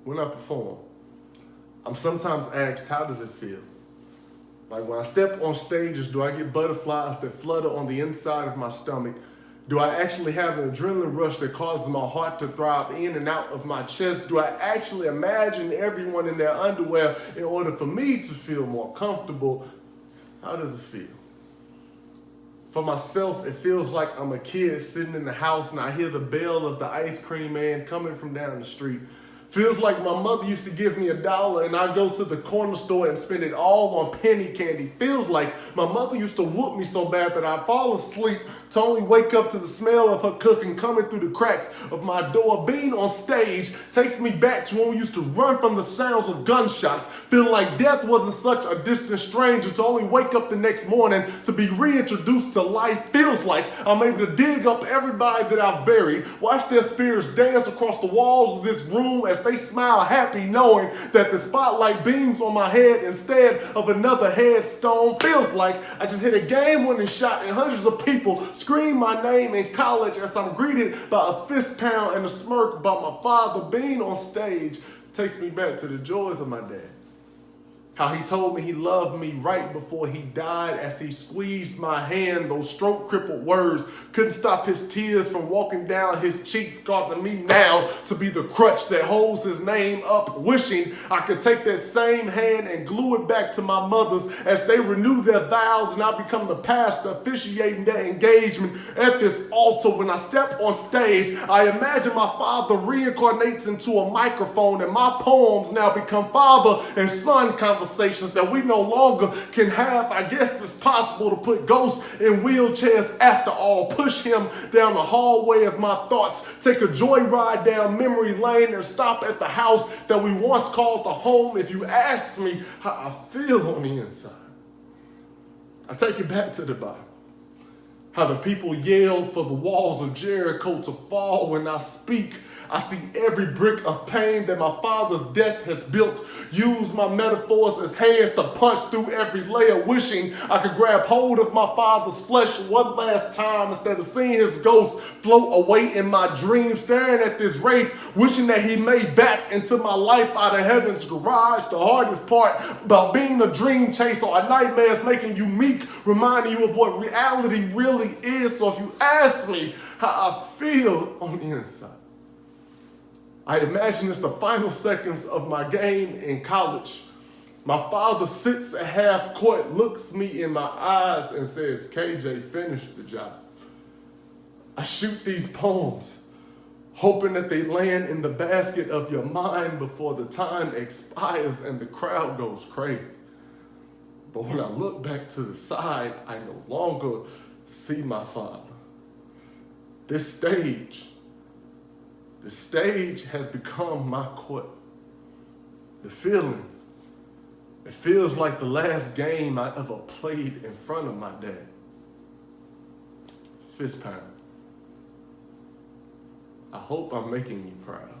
when I perform, I'm sometimes asked, how does it feel? Like when I step on stages, do I get butterflies that flutter on the inside of my stomach? Do I actually have an adrenaline rush that causes my heart to throb in and out of my chest? Do I actually imagine everyone in their underwear in order for me to feel more comfortable? How does it feel? For myself, it feels like I'm a kid sitting in the house and I hear the bell of the ice cream man coming from down the street. Feels like my mother used to give me $1 and I go to the corner store and spend it all on penny candy. Feels like my mother used to whoop me so bad that I fall asleep to only wake up to the smell of her cooking coming through the cracks of my door. Being on stage takes me back to when we used to run from the sounds of gunshots. Feel like death wasn't such a distant stranger to only wake up the next morning to be reintroduced to life. Feels like I'm able to dig up everybody that I've buried, watch their spirits dance across the walls of this room as they smile happy knowing that the spotlight beams on my head instead of another headstone. Feels like I just hit a game-winning shot and hundreds of people scream my name in college as I'm greeted by a fist pound and a smirk by my father. Being on stage takes me back to the joys of my dad. How he told me he loved me right before he died as he squeezed my hand. Those stroke-crippled words couldn't stop his tears from walking down his cheeks, causing me now to be the crutch that holds his name up, wishing I could take that same hand and glue it back to my mother's as they renew their vows and I become the pastor officiating their engagement at this altar. When I step on stage, I imagine my father reincarnates into a microphone and my poems now become father and son conversations that we no longer can have. I guess it's possible to put ghosts in wheelchairs after all. Push him down the hallway of my thoughts. Take a joyride down memory lane and stop at the house that we once called the home. If you ask me how I feel on the inside, I take it back to the Bible. How the people yelled for the walls of Jericho to fall when I speak. I see every brick of pain that my father's death has built. Use my metaphors as hands to punch through every layer, wishing I could grab hold of my father's flesh one last time instead of seeing his ghost float away in my dreams, staring at this wraith, wishing that he made back into my life out of heaven's garage. The hardest part about being a dream chaser or nightmares making you meek, reminding you of what reality really is. So if you ask me how I feel on the inside, I imagine it's the final seconds of my game in college. My father sits at half court, looks me in my eyes and says, KJ, finish the job. I shoot these poems, hoping that they land in the basket of your mind before the time expires and the crowd goes crazy. But when I look back to the side, I no longer see my father. The stage has become my court. The feeling, it feels like the last game I ever played in front of my dad. Fist pound. I hope I'm making you proud.